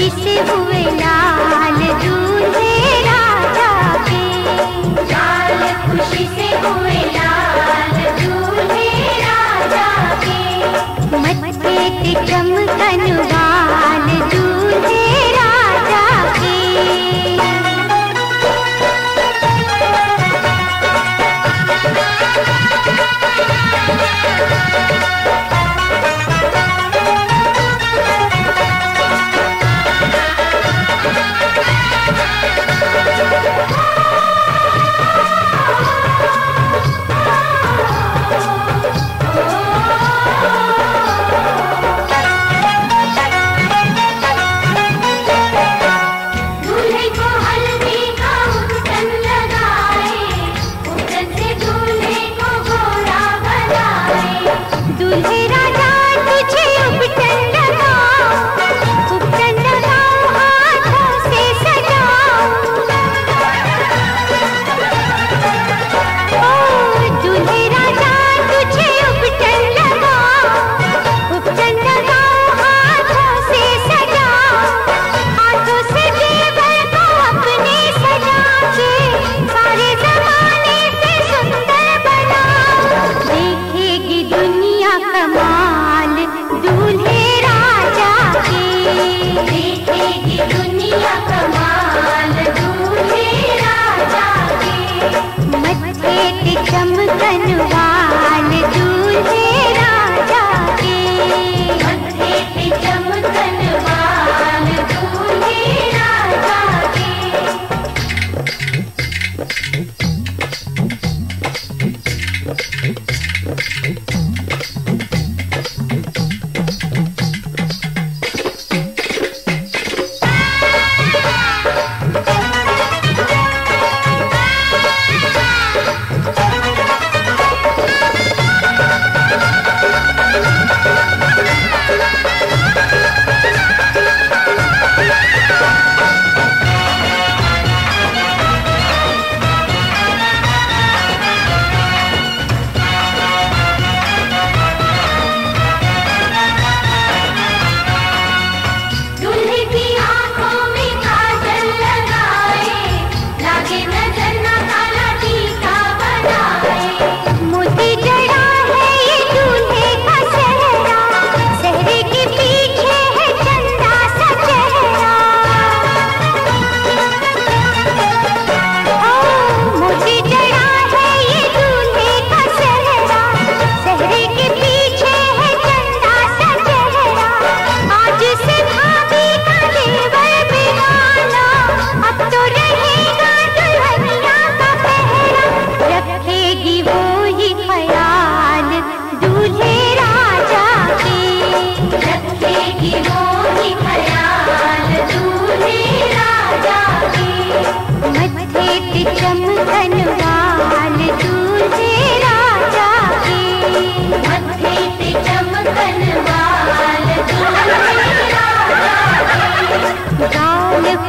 खुशी से हुए लाल दूल्हे राजा के। लाल खुशी से हुए लाल दूल्हे राजा के। मत्थे ते चमकन वाल दूल्हे राजा के।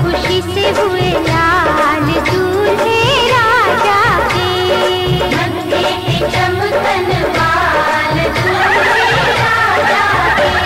खुशी से हुए लाल दूल्हे राजा के। मत्थे पे चमकन वाल दूल्हे राजा के।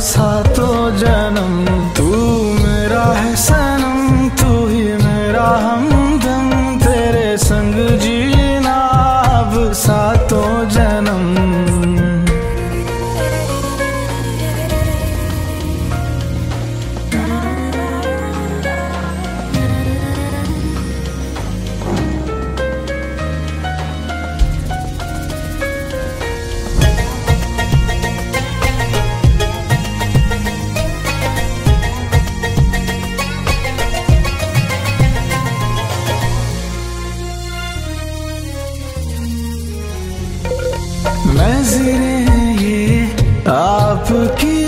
सातों जन्म तू मेरा है सनम, तू ही मेरा हमदम, तेरे संग जीना अब सातों जन्म। नज़रें ये आपकी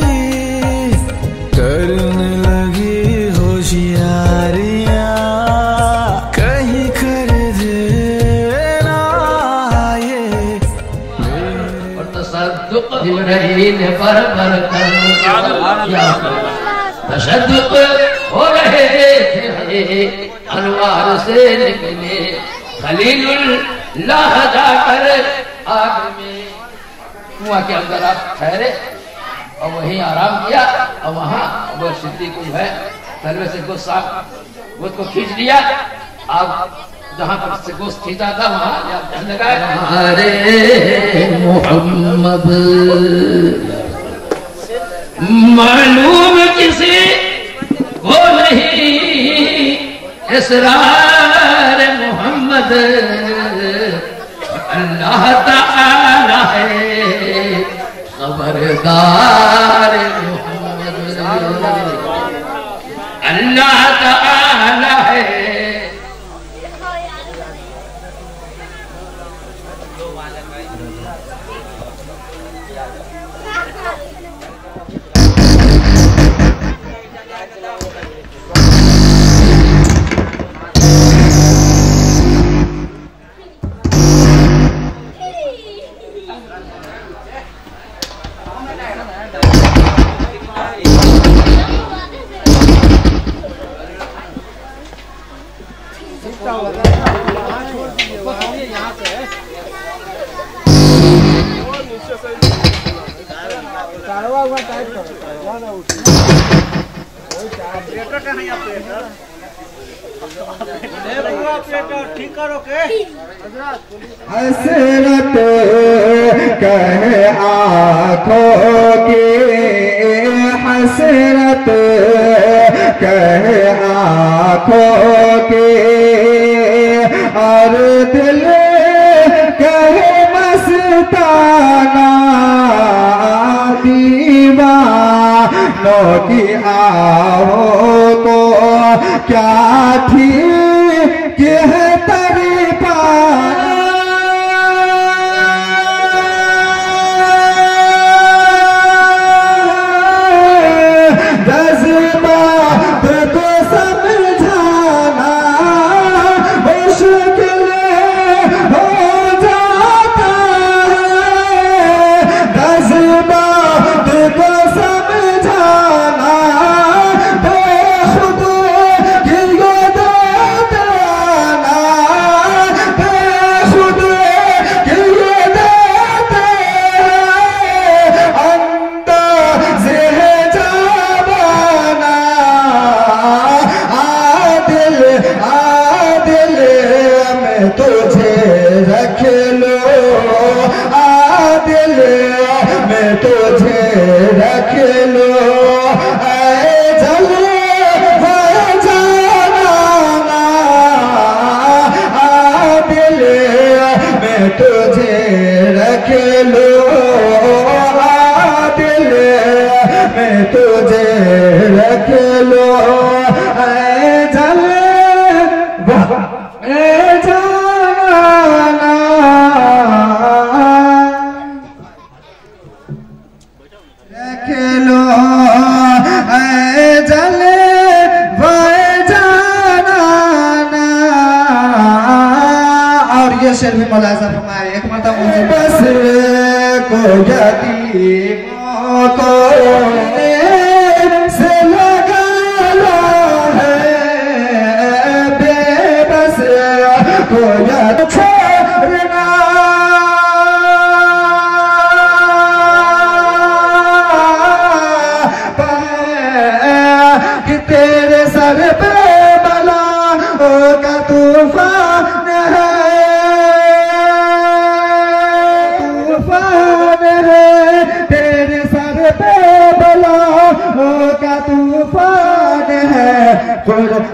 करने लगी होशियारियां, कहीं कर देना ये और तसद्दुक़ जिब्रील पर तशद्दुक़ हो रहे थे, अनवार से निकले खलीलुल्लाह जाकर आग में। कुआं के अंदर आप ठहरे और वहीं आराम किया और वहां वो सिद्दीक जो है तलवे से गोश्त को खींच लिया। आप जहां पर से गोश्त खींचा था वहां लगा अरे मोहम्मद मालूम किसी को नहीं इसरार मोहम्मद, अल्लाह ताला है खबरदार मोहम्मद, अल्लाह ताला है। हसरत कहे आँखों की, हसरत कहे आँखों की, और दिल कहे मस्ताना दीवानों की आओ को क्या थी कि है तरीपा जज्बात को समझाना मुश्किल हो जाता है, जज्बात को समझाना बेखुद की तुझे रख लो, आदिल में तुझे रख लो, ऐ जलवा जाना आदिल में तुझे रख लो, आदिल में तुझे रख लो, ऐ जलवा शेर भी मुलाजा फरमाए एक मरतबा मुझे बस को यतीमों को से लगाना है, बेबस को याद छोड़ना, सर पे बलाओं का तूफान है, तूफान है, तेरे सर पे बलाओं का तूफान है।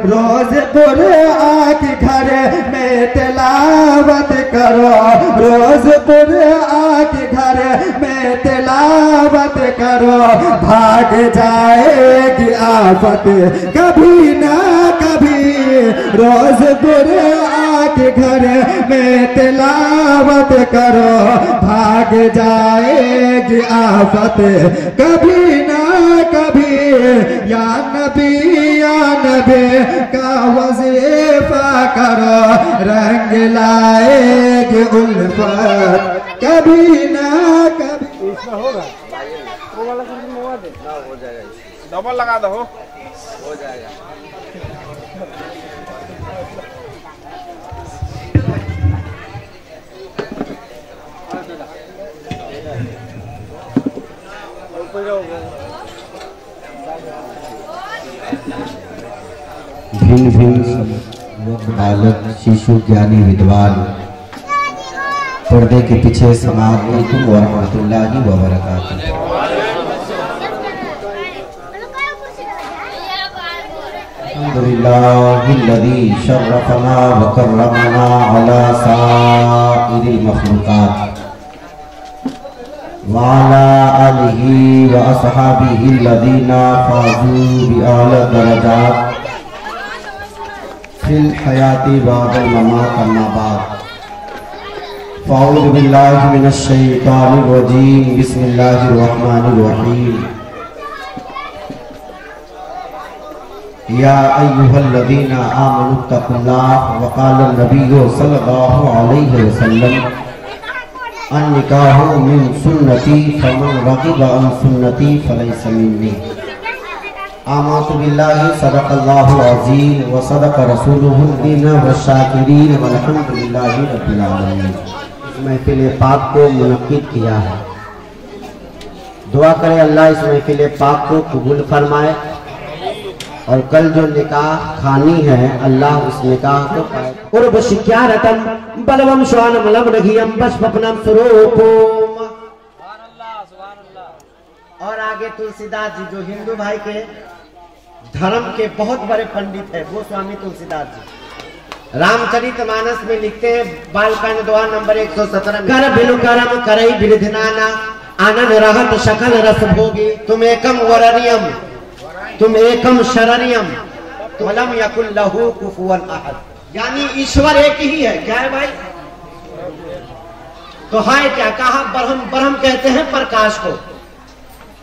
रोज कुरान के घर में तिलावत करो, रोज कुरान के घर में तिलावत करो, भाग जाएगी आफत कभी ना कभी। रोज कुरान के घर में तिलावत करो, भाग जाएगी आफत कभी ना कभी। या नबी का वजीफा करो, रंग लाएगी उल्फत कभी ना कभी। डबल लगा दो, हो जाएगा। भिन्न भिन्न बालक शिशु ज्ञानी विद्वान पर्दे के पीछे अस्सलामु अलैकुम व रहमतुल्लाहि व बरकातुहू। अल्हम्दुलिल्लाहिल्लज़ी शर्रफना व कररमना अला साइरिल मखलूकात व अला आलिहि व अस्हाबिहिल्लज़ीना फाज़ू बिआला दरजात फिल हयाती बादल ममात अम्मा बाद। फ़अऊज़ु बिल्लाहि मिनश शैतानिर रजीम, बिस्मिल्लाहिर रहमानिर रहीम। या अय्युहल्लज़ीना आमनुत्तक़ुल्लाह व क़ाला नबिय्यु सल्लल्लाहु अलैहि वसल्लम अन्निकाहु मिन सुन्नती फमन रग़िबा अन सुन्नती फलैसा मिन्नी। आमन्तु बिल्लाहि सदक़ल्लाहु अज़ीम व सदक़ रसूलुहुल दीन व शाकिरीन वल्हम्दुलिल्लाहि रब्बिल आलमीन। इस महफिल पाक को मुनक्किद किया है, दुआ करें अल्लाह इस महफिल पाक को कबूल फरमाए और कल जो निकाह खानी है अल्लाह उस निकाह को पाए। उर्ब शिक्यारतम बलवम श्वानम लम नघियम बशपनम स्वरूपम। और आगे तुलसीदास जी जो हिंदू भाई के धर्म के बहुत बड़े पंडित है, वो स्वामी तुलसीदास जी रामचरितमानस में लिखते हैं, बालकांड दोहा नंबर 117, कर बिनु करम करई बिरधनाना आनंद रहत शकल रस भोगी। तुम एकम वररियम, तुम एकम शररियम, तुलम यकुल लहू कुफुवन अहद। यानी ईश्वर एक ही है। क्या है भाई? तो है क्या? कहा ब्रह्म, ब्रह्म कहते हैं प्रकाश को।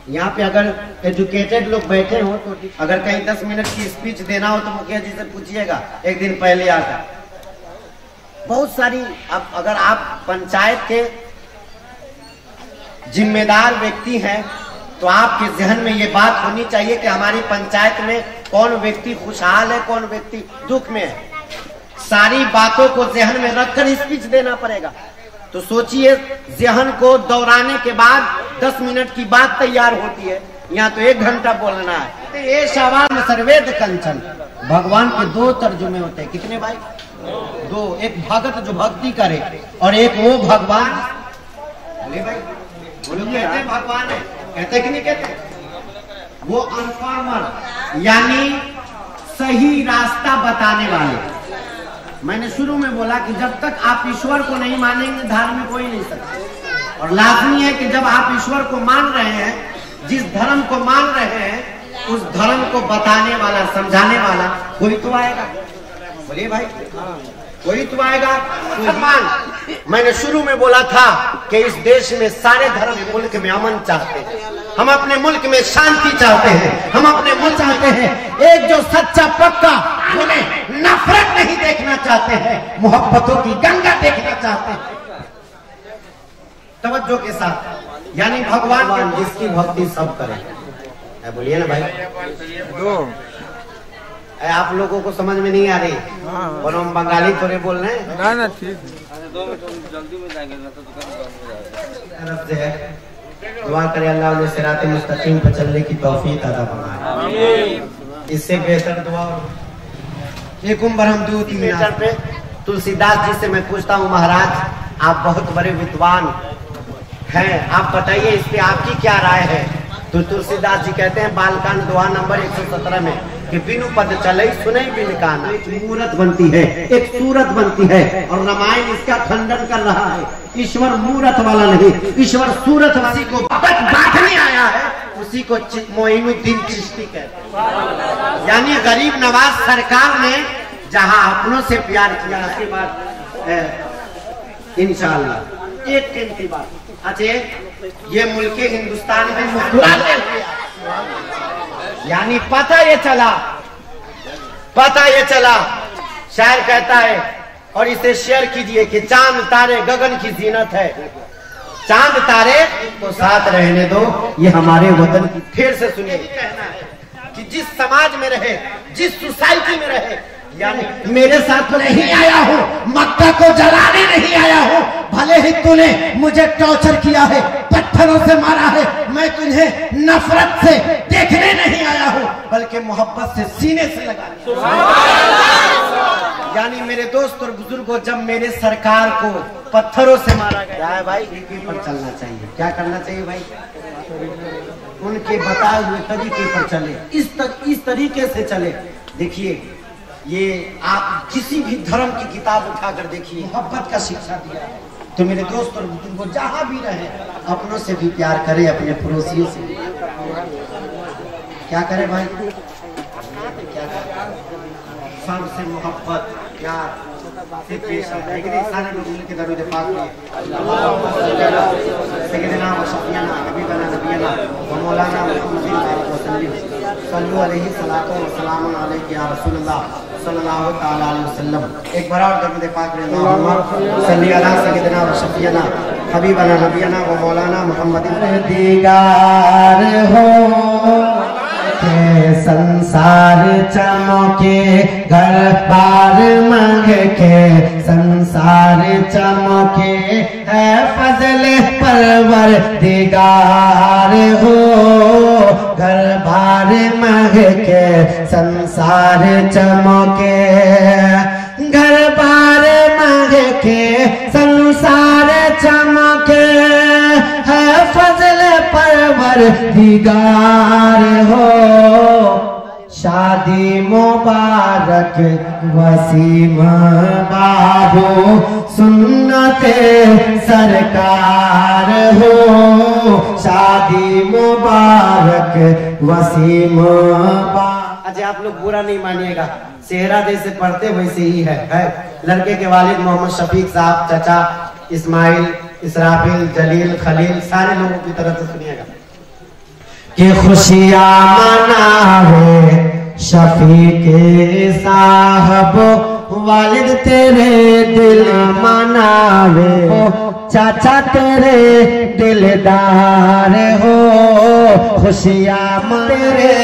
यहाँ पे अगर एजुकेटेड लोग बैठे हो तो अगर कहीं 10 मिनट की स्पीच देना हो तो मुखिया जी से पूछिएगा, एक दिन पहले आकर। बहुत सारी, अब अगर आप पंचायत के जिम्मेदार व्यक्ति हैं तो आपके जहन में ये बात होनी चाहिए कि हमारी पंचायत में कौन व्यक्ति खुशहाल है, कौन व्यक्ति दुख में है। सारी बातों को जहन में रखकर स्पीच देना पड़ेगा। तो सोचिए, जहन को दौड़ाने के बाद 10 मिनट की बात तैयार होती है, यहाँ तो 1 घंटा बोलना है। ये शावान सर्वेद कंचन, भगवान के 2 तर्जुमे होते हैं। कितने भाई? 2। एक भगत जो भक्ति करे और एक वो भगवान। बोले भाई, बोलो कहते हैं भगवान है, कहते कि नहीं कहते? वो अनफॉर्मर यानी सही रास्ता बताने वाले। मैंने शुरू में बोला कि जब तक आप ईश्वर को नहीं मानेंगे धार्मिक हो ही नहीं सकते। और लाजमी है कि जब आप ईश्वर को मान रहे हैं, जिस धर्म को मान रहे हैं, उस धर्म को बताने वाला, समझाने वाला कोई तो आएगा। बोलिए भाई, कोई तो आएगा। मान, मैंने शुरू में बोला था कि इस देश में सारे धर्म मुल्क में अमन चाहते हैं, हम अपने मुल्क में शांति चाहते हैं, हम अपने मुल्क चाहते हैं। एक जो सच्चा पक्का बोले, नफरत नहीं देखना चाहते हैं, मोहब्बतों की गंगा देखना चाहते हैं। तवज्जो के साथ, यानी भगवान जिसकी भक्ति सब करें। बोलिए ना भाई। आप लोगों को समझ में नहीं आ रही और हम बंगाली थोड़े बोल रहे हैं ना। ना ठीक जल्दी में जाएंगे ना, तरफ से है। दुआ करें अल्लाह उन्हें सिराते मुस्तकीम पर चलने की तौफीक अता फरमाए। इससे बेहतर दुआ और एक उम्र हम दूत मीटर पे तुलसीदास जी से मैं पूछता हूँ, महाराज आप बहुत बड़े विद्वान हैं, आप बताइए इस पे आपकी क्या राय है? तो तुलसीदास जी कहते हैं बालकांड दोहा नंबर 117 में कि बिनु पद चले सुने बिन काना, मूरत बनती है, एक सूरत बनती है, और रामायण इसका खंडन कर रहा है। ईश्वर मूरत वाला नहीं, ईश्वर सूरत वाली को बांटने आया है, उसी को मोइनुद्दीन चिश्ती कहते हैं। यानी गरीब नवाज सरकार ने जहां अपनों से प्यार किया, उसके बाद इंशाअल्लाह एक कीमती बात, अच्छा ये मुल्क हिंदुस्तान में मुस्कुराते हुए, यानी पता ये चला, शायर कहता है, और इसे शेयर कीजिए कि चांद तारे गगन की जीनत है, चांद तारे को साथ रहने दो, ये हमारे वतन की। फिर से सुनिए, कहना है कि जिस समाज में रहे, जिस सोसाइटी में रहे, यानी मेरे साथ तो नहीं आया हूँ, मक्का को जलाने नहीं आया हूँ, भले ही तूने मुझे टॉर्चर किया है, पत्थरों से मारा है, मैं तुझे नफरत से देखने नहीं आया हूँ, बल्कि मोहब्बत से सीने से लगा। यानी मेरे दोस्त और बुजुर्गों, जब मेरे सरकार को पत्थरों से मारा गया है भाई, इनके पर चलना चाहिए। क्या करना चाहिए भाई? उनके बताए हुए तरीके पर चले, इस तरीके से चले। देखिए ये आप किसी भी धर्म की किताब उठाकर देखिए, मोहब्बत का शिक्षा दिया है। तो मेरे दोस्त और बुजुर्गों, जहां भी रहे अपनों से भी प्यार करें, अपने पड़ोसियों से क्या करें भाई, क्या करें? सबसे मोहब्बत प्यार से पेश आए। सारे लोग मिलकर दरूद पाक में सय्यदना व शफीना हबीबना नबीना व मौलाना मुहम्मद सल्लल्लाहु अलैहि सलाम अलैहि या रसूलुल्लाह सल्लल्लाहु तआला अलैहि वसल्लम। एक बार और दरूद पाक में अल्लाहुम्मा सल्ली अला सय्यदना व शफीना हबीबना नबीना व मौलाना मुहम्मद दीदार हो के संसार चमके, घर बार मंग के संसार चमके, है फजल परवर दिगार हो, घर बार मंग के संसार चमके, घर बार मंग के संसार चमके, है फजल परवर दिगार हो, शादी मुबारक वसीम बाबू सुन्नते सरकार हो, शादी मुबारक वसीम बाबू। अच्छा आप लोग बुरा नहीं मानिएगा, सेहरा जैसे पढ़ते वैसे ही है। लड़के के वालिद मोहम्मद शफीक साहब, चाचा इस्माइल, इसराफिल, जलील, खलील, सारे लोगों की तरफ से सुनिएगा कि खुशियाँ मनावे शफीक साहब, वालिद तेरे दिल मनावे, चाचा तेरे दिलदार हो, खुशियाँ तेरे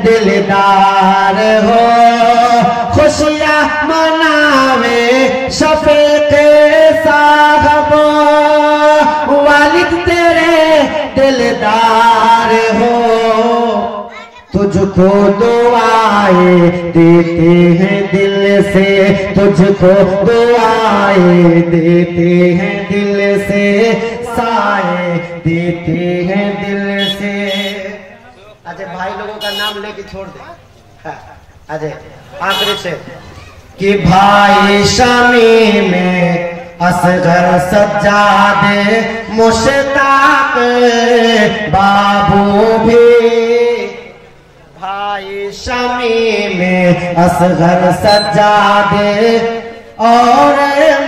दिलदार हो, खुशियाँ मनावे शफीक साहब, वालिद तेरे दिलदार हो, तुझको दुआएं देते हैं दिल से, तुझको दुआएं देते हैं दिल से, साए देते हैं दिल से। अजय भाई लोगों का नाम लेके छोड़ दे। अजय आखिरी से कि भाई शमी में असगर सज्जादे मुश्ताक बाबू भी, भाई शमी में असगर सज्जादे और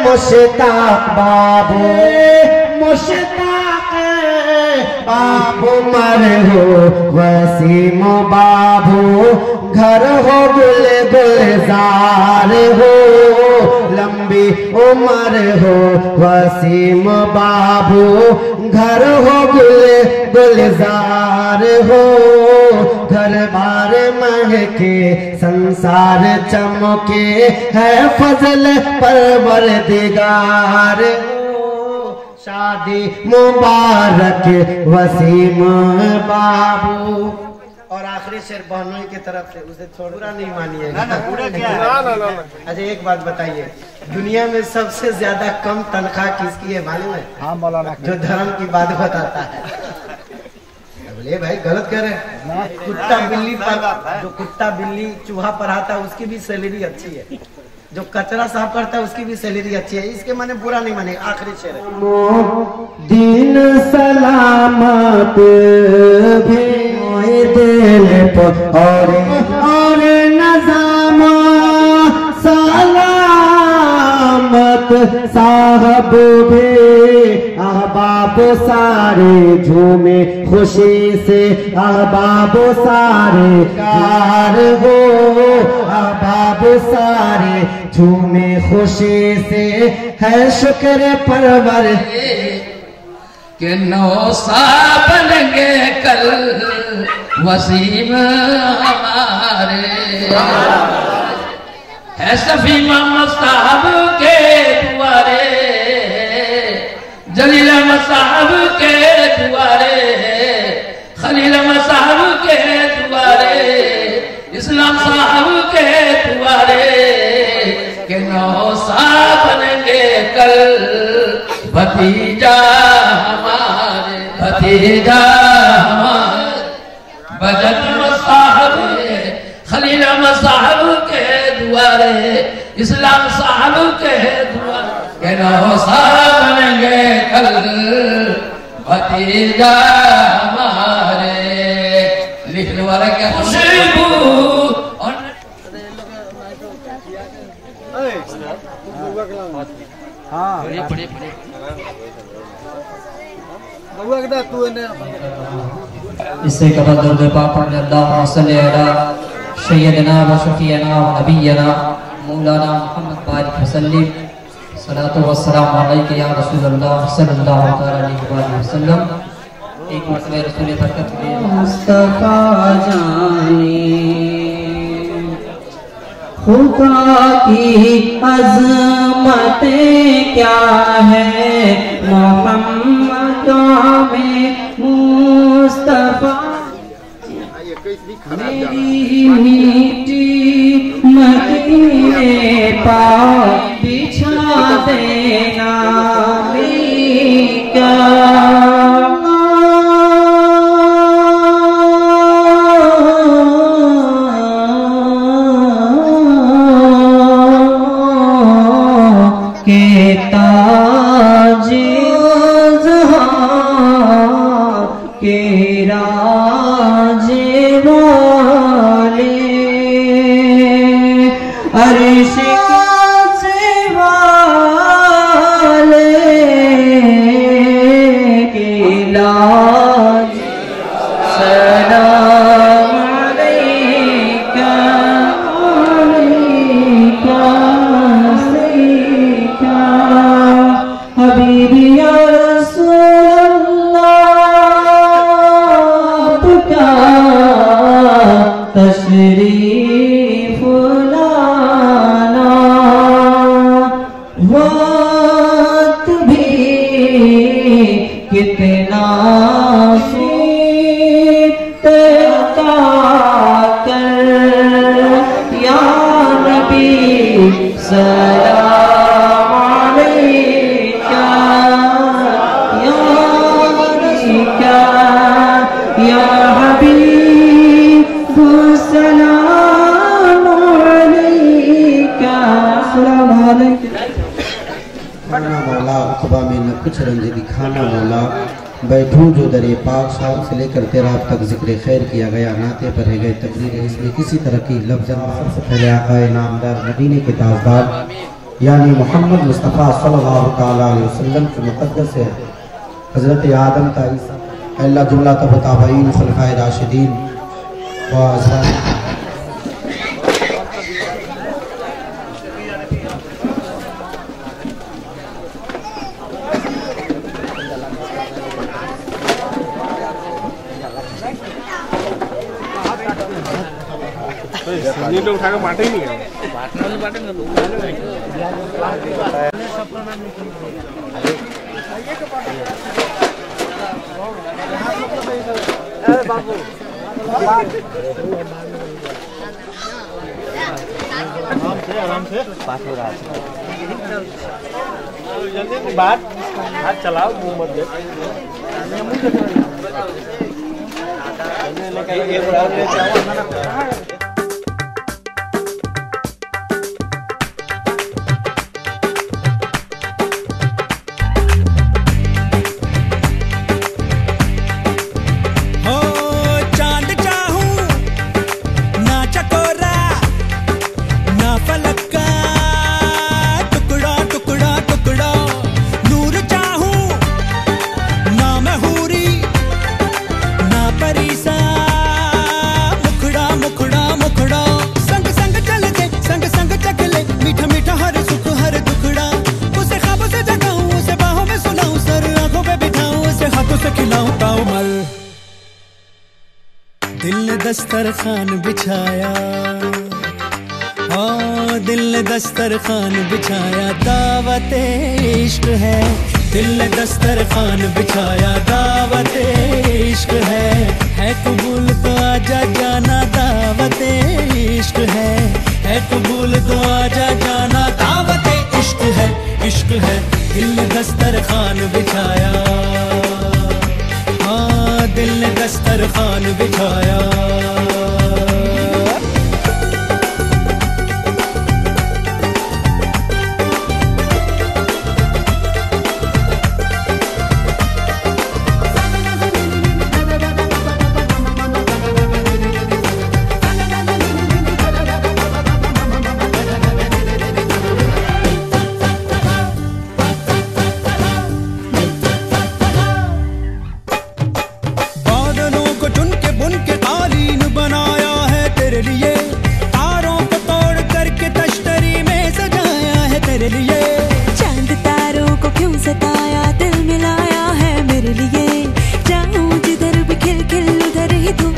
मुश्ताक बाबू, मुश्ताक बाबू मर हो वसीम बाबू, घर हो गुल गुलजार हो, लंबी उम्र हो वसीम बाबू, घर हो गुल गुलजार हो, घर बार महके संसार चमके, है फजल परवर दिगार हो, शादी मुबारक वसीम बाबू। और आखिरी शेर बहनोई की तरफ से, उसे छोड़ पूरा नहीं मानिएगा। ना ना। अच्छा एक बात बताइए, दुनिया में सबसे ज्यादा कम तनख्वाह किसकी है मालूम है? हाँ मौलाना, जो धर्म की बात बताता है। बोले भाई गलत कह रहे हैं। कुत्ता बिल्ली पर, जो कुत्ता बिल्ली चूहा पढ़ाता है उसकी भी सैलरी अच्छी है, जो कचरा साफ करता है उसकी भी सैलरी अच्छी है। इसके माने बुरा नहीं माने। आखिरी शेर है। दिन सलामत दिल और नजामा सलामत साहब भी अहबाब सारे झूमे खुशी से, अहबाब सारे कार हो, अहबाब सारे झूमे खुशी से, है शुक्र परवर के नौसा बनेंगे कल वसीम हमारे, है सफी मोहम्मद साहब के दुआरे, जलील अहमद साहब के दुआरे, खलील अहमद साहब के दुआरे, इस्लाम साहब के दुआरे, के नौसा बनेंगे कल भतीजा हमारे, भतीजा हमारे, बजट साहब खलील अहमद साहब के दुआरे, इस्लाम साहब के दुआरे, के नौसा बनेंगे कल भतीजा हमारे। लिखने वाला क्या खुशबू और हाँ पढ़िए इससे कबल दर्द पाक अल्लाह सल्ली अला सय्यदना व शफीना व नबियना मौलाना मुहम्मद बारिक वसल्लम, सलातो व सलाम अलैका या रसूलल्लाह सल्लल्लाहु अलैहि वसल्लम। एक मरतबा रसूल बरकत में मुस्तफा जाने खुदा की अज़मतें क्या है, मोहम्मद में मुस्तफा मेरी मीठी मदीने पाँव बिछा देना क्या के ताजे के राजे वाले अर्श से वाले के लाज सलाम अलैका सैयदा हबीबी या तशरीफ लाना वक्त भी कितना सीता कर या नबी सलाम अलैका या रसूला या हबीब सलाम अलैका सलाम अलैका। मौला खुदा में न कुछ रंज दिखाना मौला, बैठूं जो दरे पाक शाम से लेकर तेरा अब तक जिक्र खैर किया गया, नाते पढ़े गए, तकरीर इसमें किसी तरह की लफ्ज़ सबसे पहले आक़ाए नामदार मदीने के ताजदार यानी मोहम्मद मुस्तफ़ा सल्लल्लाहु तआला अलैहि वसल्लम की मुक़द्दस है हज़रत आदम का अल्लाह जुमला तबताबईन खुलफ़ाए राशिदीन व नीचे उठा के बांटे ही नहीं है। बाबू आराम से बात हो रहा है। जल्दी बात हाथ चलाओ, मुंह मत दे। दस्तरखान बिछाया, हाँ दिल ने दस्तरखान बिछाया, दावत इश्क है। दिल ने दस्तरखान बिछाया, दावत इश्क है कबूल तो आजा जाना, दावत इश्क है कबूल तो आजा जाना, दावत इश्क है, इश्क है। दिल ने दस्तरखान बिछाया, हाँ दिल ने दस्तरखान बिछाया। चांद तारों को क्यों सताया, दिल मिलाया है मेरे लिए, जाऊं जिधर भी खिल खिल उधर ही तू।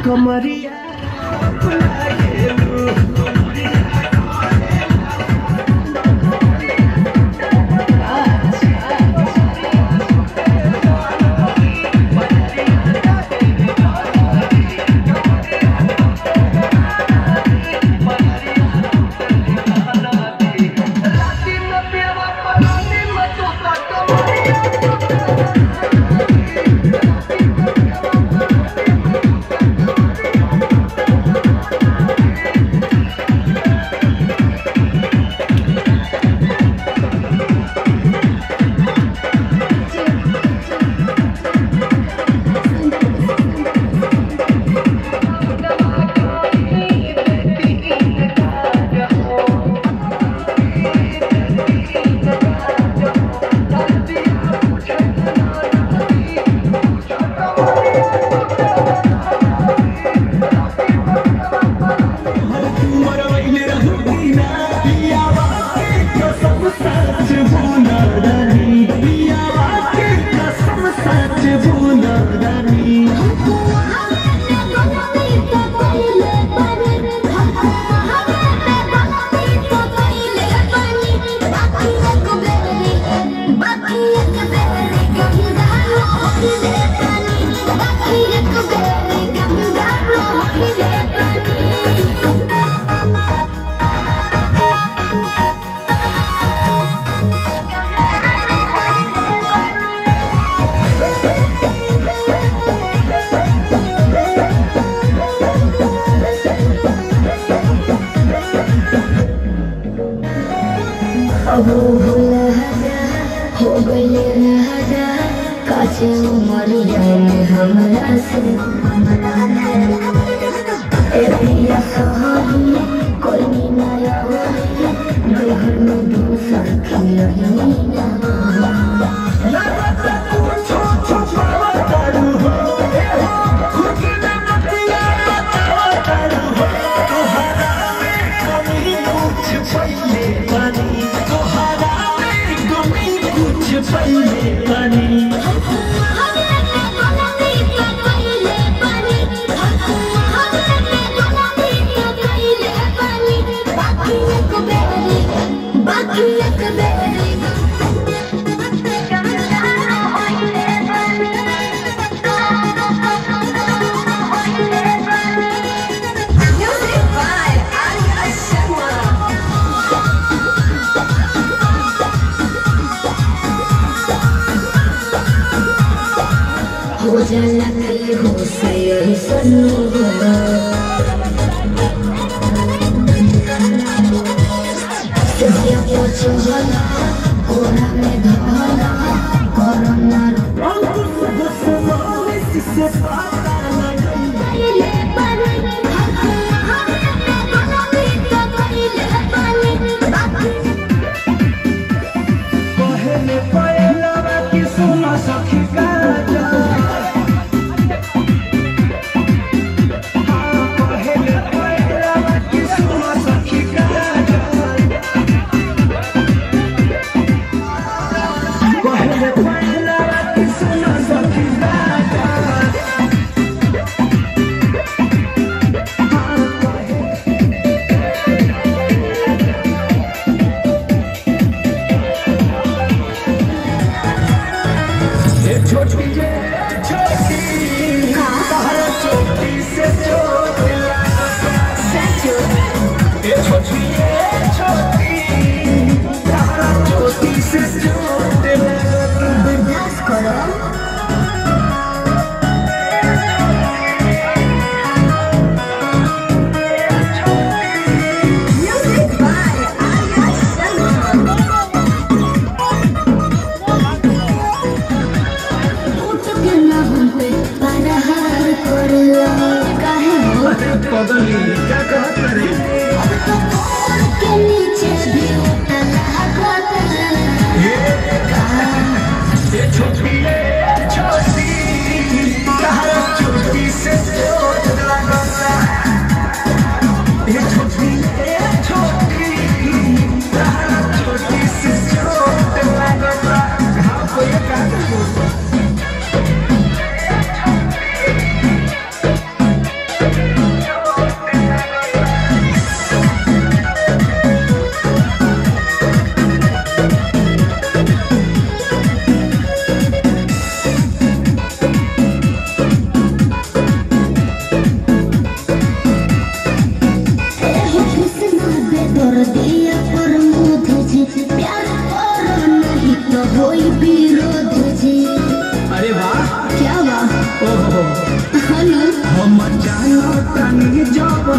कमरिया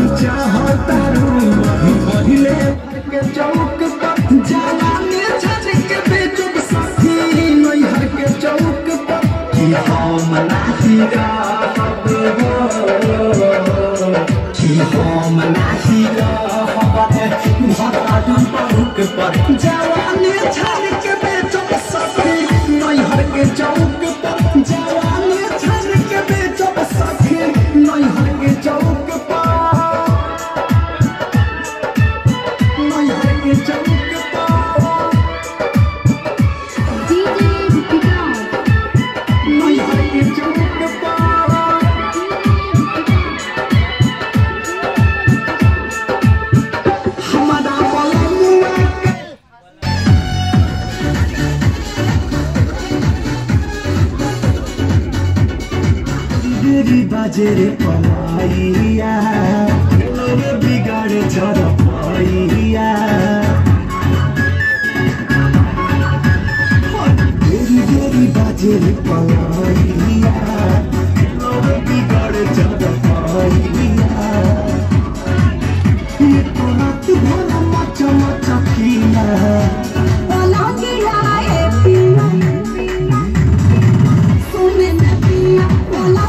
चाहता पहले के चौक पर जवानी छक बेचुक सखी नैहर के चौक पर कि हम नाही रहब कि हम नाही रहब भतारू चौक पर जवानी छक बेचुक सखी नैहर के चौक पर जवानी छक बेचुक सखी नैहर के चौक पर बाजे रे पमाइया लोरे बिगाड़े झरपाइया देरी देरी बाजे रे पमाइया लोरे बिगाड़े झरपाइया ये रात भर मचा मचा पीना ओला गिराए पीना सुने न पिया ओला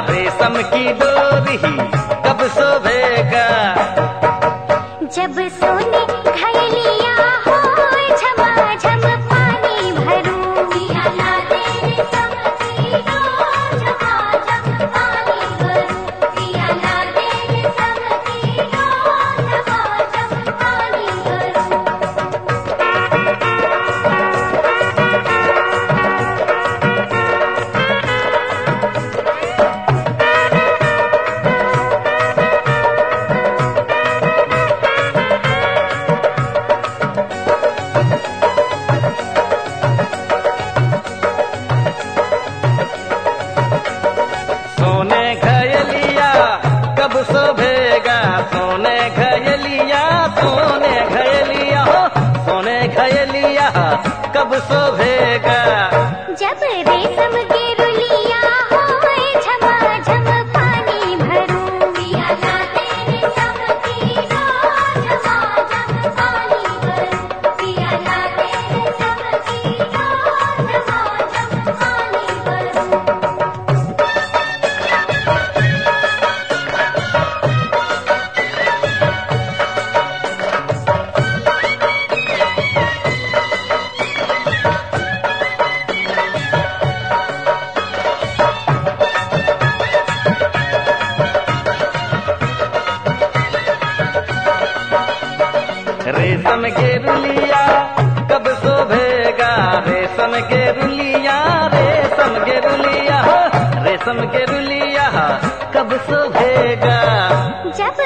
रेशम की डोरी कब सोवेगा जब सोने घलिया हो झमा के लिया कब शोभेगा। जब रेशम की रुलिया होए झमाझम पानी भरूं, पिया लाते रेशम की डोर झमाझम पानी भरूं, पिया लाते रेशम की डोर झमाझम पानी भरूं। रेशम के रुलिया कब शोभेगा, रेशम के रुलिया, रेशम के रुलिया, रेशम के रुलिया कब शोभेगा। जब